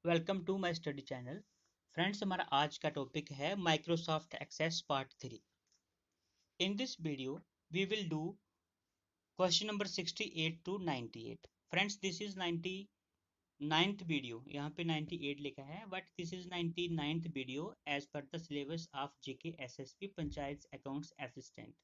Welcome to my study channel. Friends, हमारा आज का टॉपिक है Microsoft Access part 3। In this video we will do question number 68 to 98। Friends, this is 99th video. यहाँ पे 98 लिखा है but this is 99th video as per the syllabus of JK SSP panchayat accounts assistant.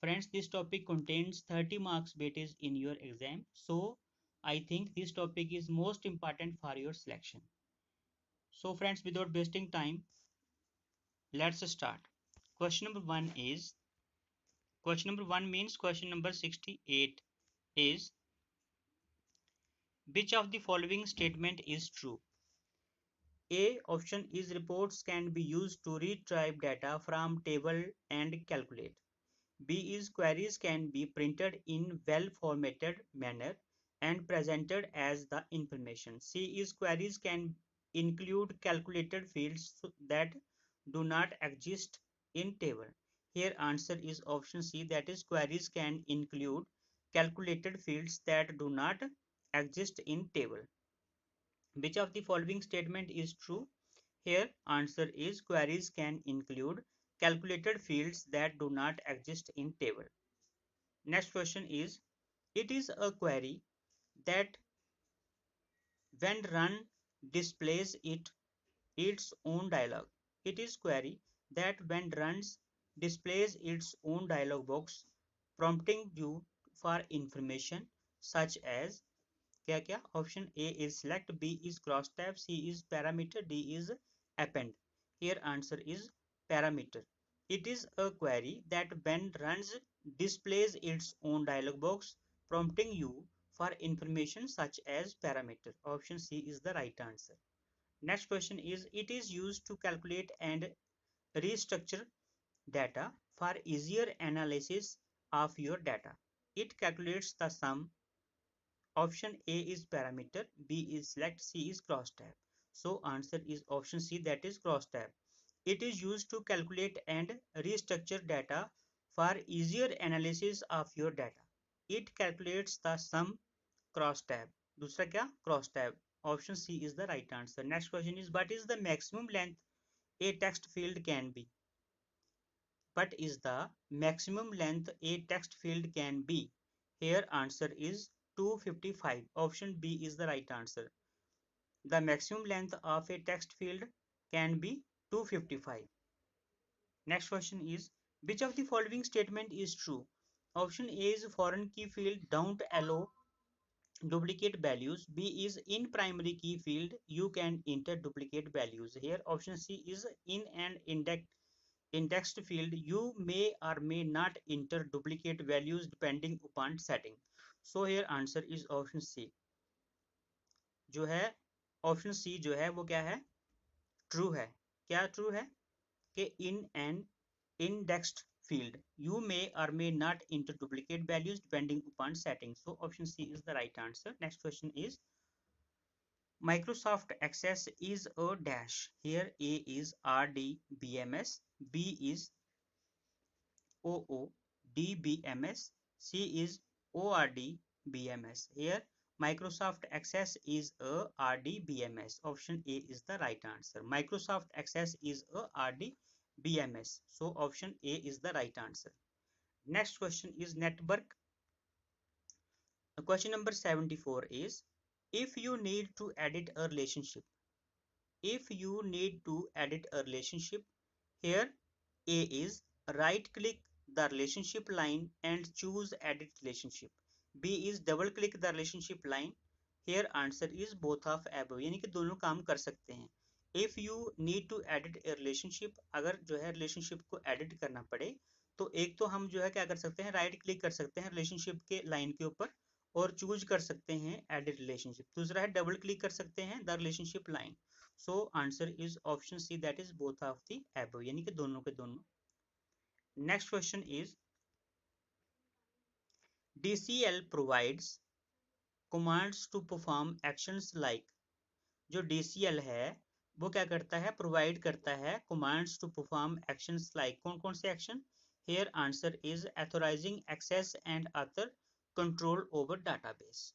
Friends, this topic contains 30 marks weightage in your exam, so I think this topic is most important for your selection. So friends, without wasting time, let's start. Question number one is question number one means question number 68 is which of the following statement is true? A option is reports can be used to retrieve data from table and calculate. B is queries can be printed in well formatted manner and presented as the information. C is queries can include calculated fields that do not exist in table. Here answer is option C, that is queries can include calculated fields that do not exist in table. Which of the following statement is true? Here answer is queries can include calculated fields that do not exist in table. Next question is, it is a query that when run displays its own dialog. It is query that when runs displays its own dialog box prompting you for information such as क्या क्या option A is select, B is cross tab, C is parameter, D is append. Here answer is parameter. It is a query that when runs displays its own dialog box prompting you for information such as parameter. Option C is the right answer. Next question is, it is used to calculate and restructure data for easier analysis of your data. It calculates the sum. Option A is parameter, B is select, C is cross tab. So answer is option C, that is cross tab. It is used to calculate and restructure data for easier analysis of your data. It calculates the sum. Cross tab. दूसरा क्या? Cross tab. Option C is the right answer. Next question is, what is the maximum length a text field can be? What is the maximum length a text field can be? Here answer is 255. Option B is the right answer. The maximum length of a text field can be 255. Next question is, which of the following statement is true? Option A is foreign key field don't allow duplicate values. B is in primary key field you can enter duplicate values. Here option C is in an indexed field you may or may not enter duplicate values depending upon setting. So here answer is option C. जो है option C जो है वो क्या है? True है। क्या true है? कि in an indexed field you may or may not enter duplicate values depending upon settings. So option C is the right answer. Next question is, Microsoft Access is a dash. Here A is RDBMS, B is OODBMS, C is ORDBMS. Here Microsoft Access is a RDBMS. Option A is the right answer. Microsoft Access is a RDBMS. So option A is the right answer. Next question is network. Question number 74 is, if you need to edit a relationship, if you need to edit a relationship, here A is right click the relationship line and choose edit relationship. B is double click the relationship line. Here answer is both of above, यानी कि दोनों काम कर सकते हैं. If you need to edit a relationship, अगर जो है रिलेशनशिप को एडिट करना पड़े तो एक तो हम जो है क्या कर सकते हैं, राइट क्लिक कर सकते हैं रिलेशनशिप के लाइन के ऊपर और चूज कर सकते हैं एडिट रिलेशनशिप. दूसरा है डबल क्लिक कर सकते हैं the relationship line. So answer is option C, that is both of the above, यानी कि दोनों के दोनों. Next question is, DCL provides commands to perform actions like. जो DCL है वो क्या करता है? प्रोवाइड करता है commands to perform actions like. कौन कौन से action? Here answer is authorizing access and other control over database.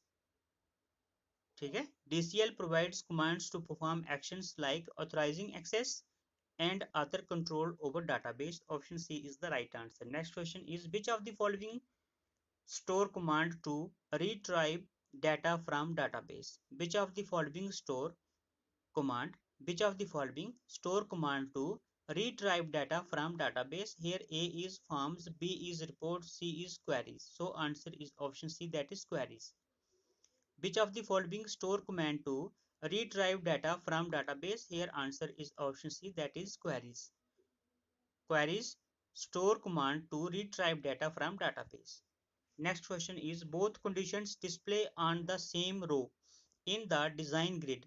ठीक है। DCL provides commands to perform actions like authorizing access and other control over database. Option C is the right answer. Next question is, which of the following store command to retrieve data from database? Which of the following command which of the following store command to retrieve data from database? Here A is forms, B is reports, C is queries. So answer is option C, that is queries. Which of the following store command to retrieve data from database? Here answer is option C, that is queries. Queries store command to retrieve data from database. Next question is, both conditions display on the same row in the design grid.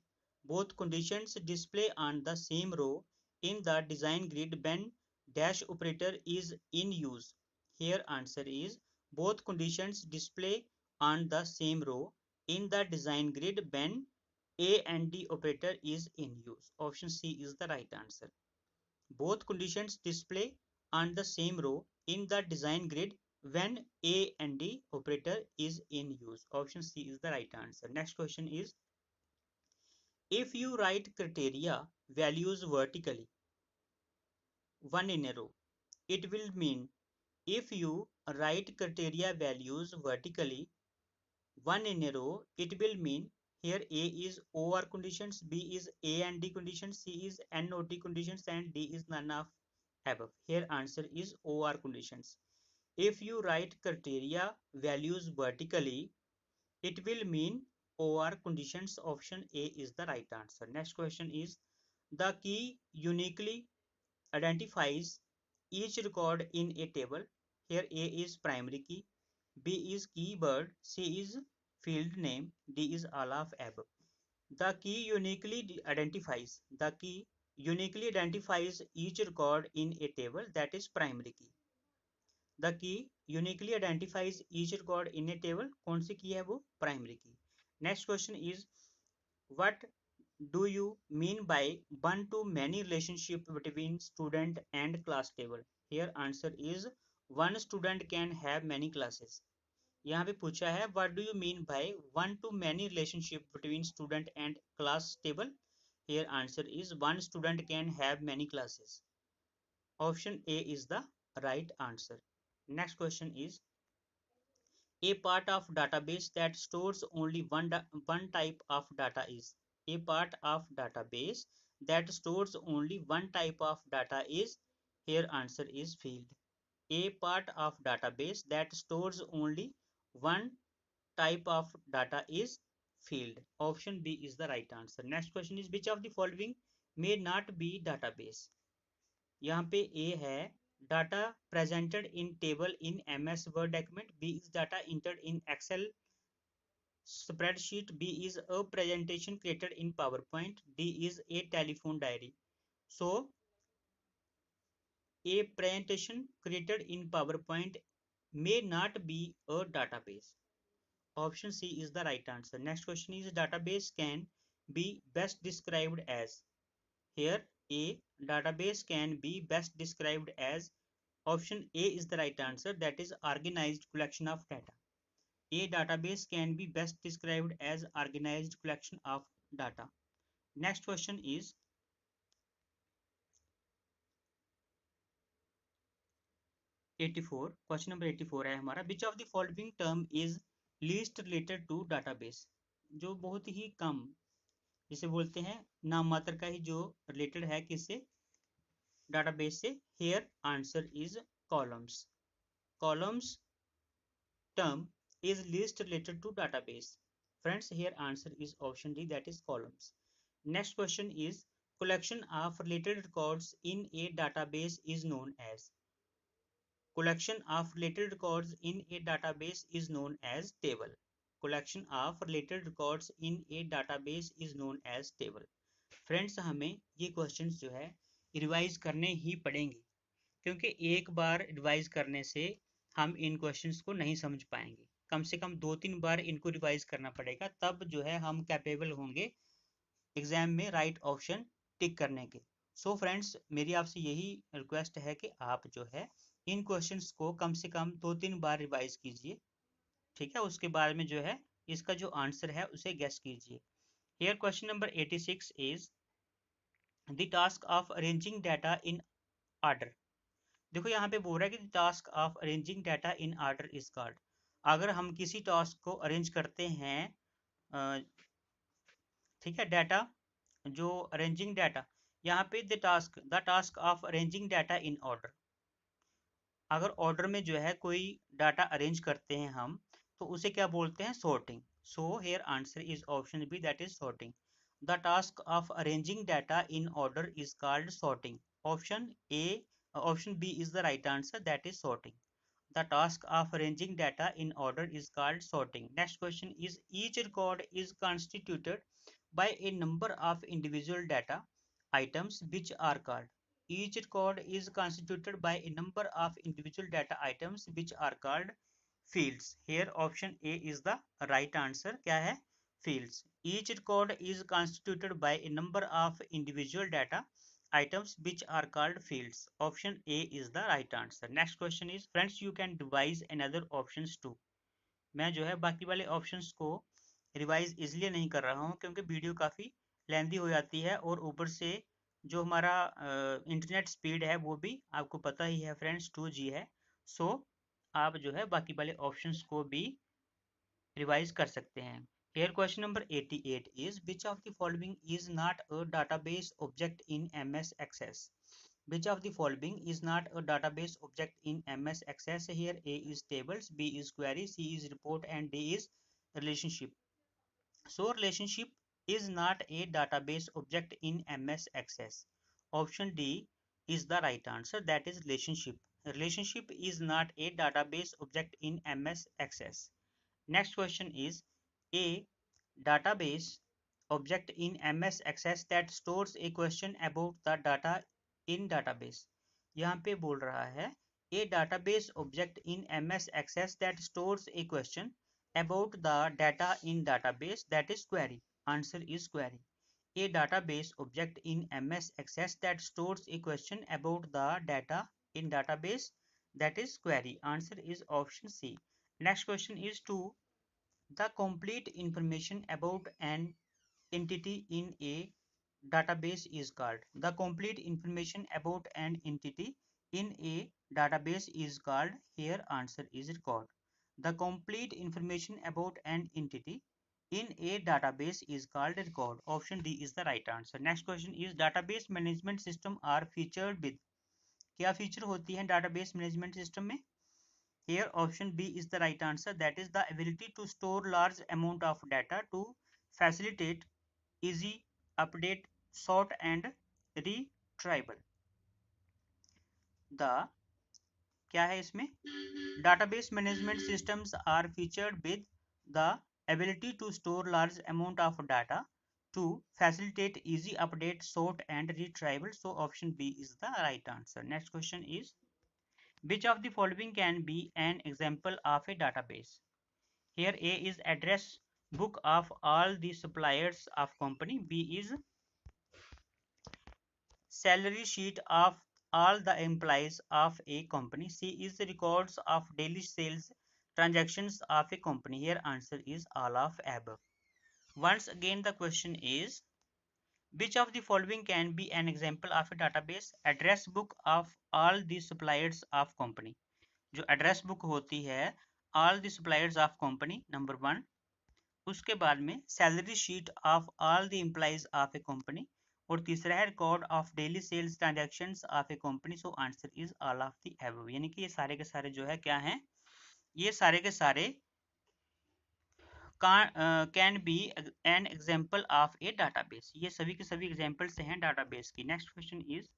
Both conditions display on the same row in the design grid when dash operator is in use. Here answer is, both conditions display on the same row in the design grid when A and D operator is in use. Option C is the right answer. Both conditions display on the same row in the design grid when A and D operator is in use. Option C is the right answer. Next question is, if you write criteria values vertically, one in a row, it will mean, if you write criteria values vertically, one in a row, it will mean here A is OR conditions, B is A and D conditions, C is NOT conditions, and D is none of above. Here answer is OR conditions. If you write criteria values vertically, it will mean OR conditions. Option A is the right answer. Next question is, the key uniquely identifies each record in a table. Here A is primary key, B is keyword, C is field name, D is all of above. The key uniquely identifies each record in a table, that is primary key. The key uniquely identifies each record in a table. कौन सी की है वो? Primary key. Next question is, what do you mean by one to many relationship between student and class table? Here answer is, one student can have many classes. यहाँ पे पूछा है what do you mean by one to many relationship between student and class table? Here answer is, one student can have many classes. Option A is the right answer. Next question is, a part of database that stores only one type of data is. A part of database that stores only one type of data is. Here answer is field. A part of database that stores only one type of data is field. Option B is the right answer. Next question is, which of the following may not be database? यहाँ पे A है data presented in table in MS Word document, B is data entered in Excel spreadsheet, B is a presentation created in PowerPoint, D is a telephone diary. So a presentation created in PowerPoint may not be a database. Option C is the right answer. Next question is, database can be best described as. Here A, database can be best described as. Option A is the right answer, that is organized collection of data. A database can be best described as organized collection of data. Next question is, 84. Question number 84 है हमारा, which of the following term is least related to database? जो बहुत ही कम, जिसे बोलते हैं नाम मात्र का ही, जो रिलेटेड है किससे? डाटाबेस से. Here answer is columns. Columns term is least related to database. Friends, here answer is option D, that is columns. Next question is, collection of related records in a database is known as. Collection of related records in a database is known as table. Collection of related records in a database is known as table. Friends, हमें ये questions जो है revise करने ही पड़ेंगे, क्योंकि एक बार revise करने से हम इन क्वेश्चंस को नहीं समझ पाएंगे. कम से कम 2-3 बार इनको रिवाइज करना पड़ेगा, तब जो है हम कैपेबल होंगे एग्जाम में राइट ऑप्शन टिक करने के. सो फ्रेंड्स, मेरी आपसे यही रिक्वेस्ट है कि आप जो है इन क्वेश्चंस को कम से कम 2-3 बार रिवाइज कीजिए. ठीक है, उसके बाद में जो है इसका जो आंसर है उसे गेस कीजिए. Here question number 86 is the task of arranging data in order. देखो यहाँ पे बोल रहा है कि task of arranging data in order is called. अगर हम किसी टास्क को अरेंज करते हैं, ठीक है, डाटा जो अरेंजिंग डाटा, यहाँ पे the task of arranging data in order, अगर ऑर्डर में जो है कोई डाटा अरेंज करते हैं हम, तो उसे क्या बोलते हैं? Sorting. So here answer is option B, that is sorting. The task of arranging data in order is called sorting. Option A, option B is the right answer, that is sorting. The task of arranging data in order is called sorting. Next question is each record is constituted by a number of individual data items which are called. Each record is constituted by a number of individual data items which are called fields. Here option A is the right answer. क्या है? Fields. Each record is constituted by a number of individual data items which are called fields. Option A is the right answer. Next question is friends, you can devise another options too. मैं जो है बाकी वाले options को revise इसलिए नहीं कर रहा हूँ क्योंकि वीडियो काफ़ी लेंदी हो जाती है, और ऊपर से जो हमारा इंटरनेट स्पीड है वो भी आपको पता ही है फ्रेंड्स, 2G है। सो आप जो है बाकी वाले ऑप्शंस को भी रिवाइज कर सकते हैं। Here question number 88 is which of the following is not a database object in MS Access? Which of the following is not a database object in MS Access? Here A is tables, B is query, C is report, and D is relationship. So relationship is not a database object in MS Access. Option D is the right answer, that is relationship. Relationship is not a database object in MS Access. Next question is a database object in MS Access that stores a question about the data in database. यहाँ पे बोल रहा है a database object in MS Access that stores a question about the data in database, that is query. Answer is query. A database object in MS Access that stores a question about the data in database, that is query. Answer is option C. Next question is 2. The complete information about an entity in a database is called. The complete information about an entity in a database is called. Here answer is record. The complete information about an entity in a database is called record. Option D is the right answer. Next question is database management system are featured with. क्या feature होती है database management system में? Here option B is the right answer, that is the ability to store large amount of data to facilitate easy update, sort and retrieval. The क्या है इसमें? Database management systems are featured with the ability to store large amount of data to facilitate easy update, sort and retrieval. So option B is the right answer. Next question is which of the following can be an example of a database? Here A is address book of all the suppliers of company. B is salary sheet of all the employees of a company. C is records of daily sales transactions of a company. Here answer is all of above. Once again the question is which of the following can be an example of a database? Address book of all the suppliers of company. जो address book होती है all the suppliers of company, number 1। उसके बाद में salary sheet of all the employees of a company, और तीसरा है record of daily sales transactions of a company. So answer is all of the above. यानी कि ये सारे के सारे जो है क्या हैं, ये सारे के सारे can be an example of A database. ये सभी के सभी एग्जांपल्स हैं डाटाबेस की। Next question is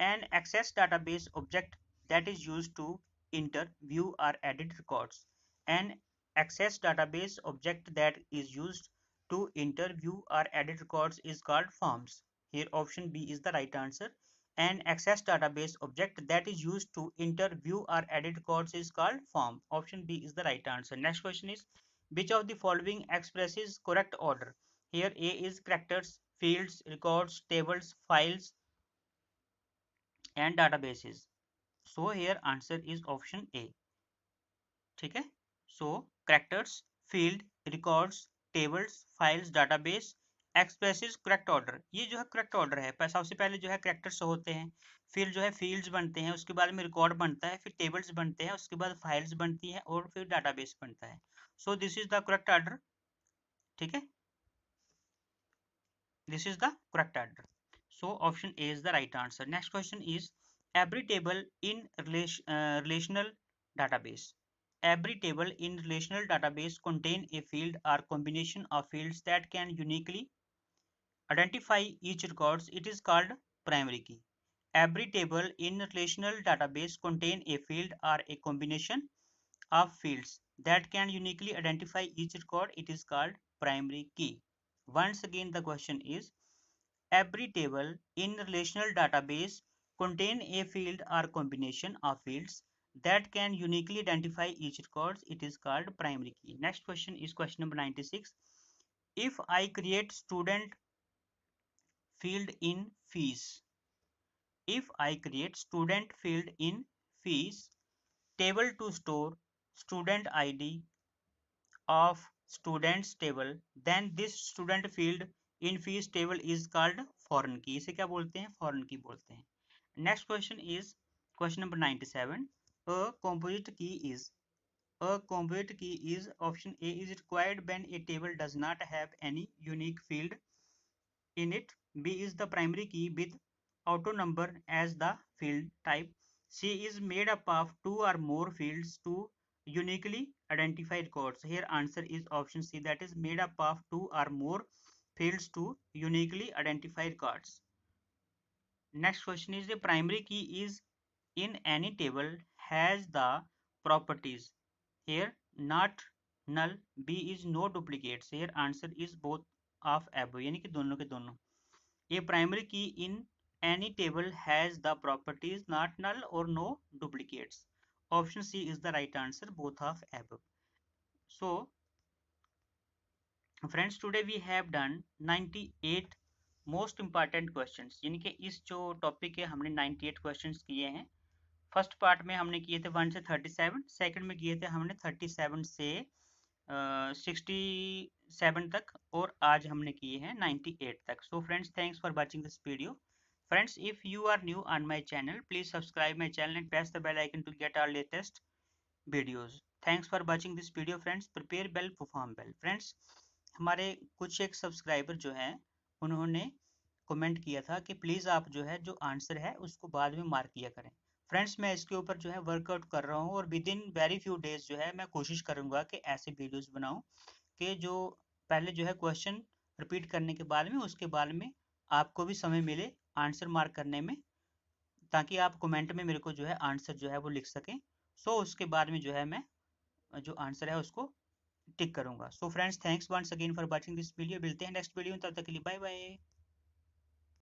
an access database object that is used to enter, view or edit records. An access database object that is used to enter, view or edit records is called forms. Here option B is the right answer. An access database object that is used to enter, view or edit records is called form. Option B is the right answer. Next question is which of the following expresses correct order? Here A is characters, fields, records, tables, files and databases. So here answer is option A. ठीक है, so characters, field, records, tables, files, database expresses correct order. ये जो है correct order है। सबसे पहले जो है करेक्टर्स होते हैं, फिर जो है फील्ड्स बनते हैं, उसके बाद में रिकॉर्ड बनता है, फिर टेबल्स बनते हैं, उसके बाद फाइल्स बनती है और फिर डाटाबेस बनता है। So this is the correct order. ठीक है, this is the correct order. So option A is the right answer. Next question is every table in relational database. Every table in relational database contain a field or combination of fields that can uniquely identify each records. It is called primary key. Every table in relational database contain a field or a combination of fields that can uniquely identify each record. It is called primary key. Once again the question is every table in relational database contain a field or combination of fields that can uniquely identify each record. It is called primary key. Next question is question number 96. If I create student field in fees, if I create student field in fees table to store student ID of students table, then this student field in fees table is called foreign key. इसे क्या बोलते हैं? foreign key बोलते हैं. Next question is question number 97. A composite key is option A is required when a table does not have any unique field in it. B is the primary key with auto number as the field type. C is made up of two or more fields to uniquely identify records. Here answer is option C, that is made up of two or more fields to uniquely identify records. Next question is the primary key is in any table has the properties. Here not null, B is no duplicates. Here answer is both of above, यानी कि दोनों के दोनों. A primary key in any table has the properties not null or no duplicates. Option C is the right answer, both of above. So friends, today we have done 98 most important questions, यानी कि इस जो topic है हमने 98 questions किए हैं. First part में हमने किए थे 1 से 37, सेकंड में किए थे हमने 37 से 67 तक, और आज हमने किए हैं 98 तक. सो friends, thanks for watching this video. Friends, if you are new on my channel, please subscribe my channel and press the bell icon to get our latest videos. Thanks for watching this video friends. Prepare bell, perform bell. Friends, हमारे कुछ एक subscriber जो हैं उन्होंने comment किया था कि please आप जो है जो आंसर है उसको बाद में मार्क किया करें. फ्रेंड्स, मैं इसके ऊपर जो है वर्कआउट कर रहा हूँ और with in very few days जो है मैं कोशिश करूँगा कि ऐसे वीडियोस बनाऊँ कि जो पहले जो है क्वेश्चन रिपीट करने के बाद में उसके बाद में आपको भी समय मिले आंसर मार्क करने में, ताकि आप कमेंट में मेरे को जो है आंसर जो है वो लिख सकें. सो उसके बाद में जो है मैं जो आंसर है उसको टिक करूंगा. So friends, thanks once again for watching this video. मिलते हैं नेक्स्ट वीडियो में, तब तक के लिए बाय बाय.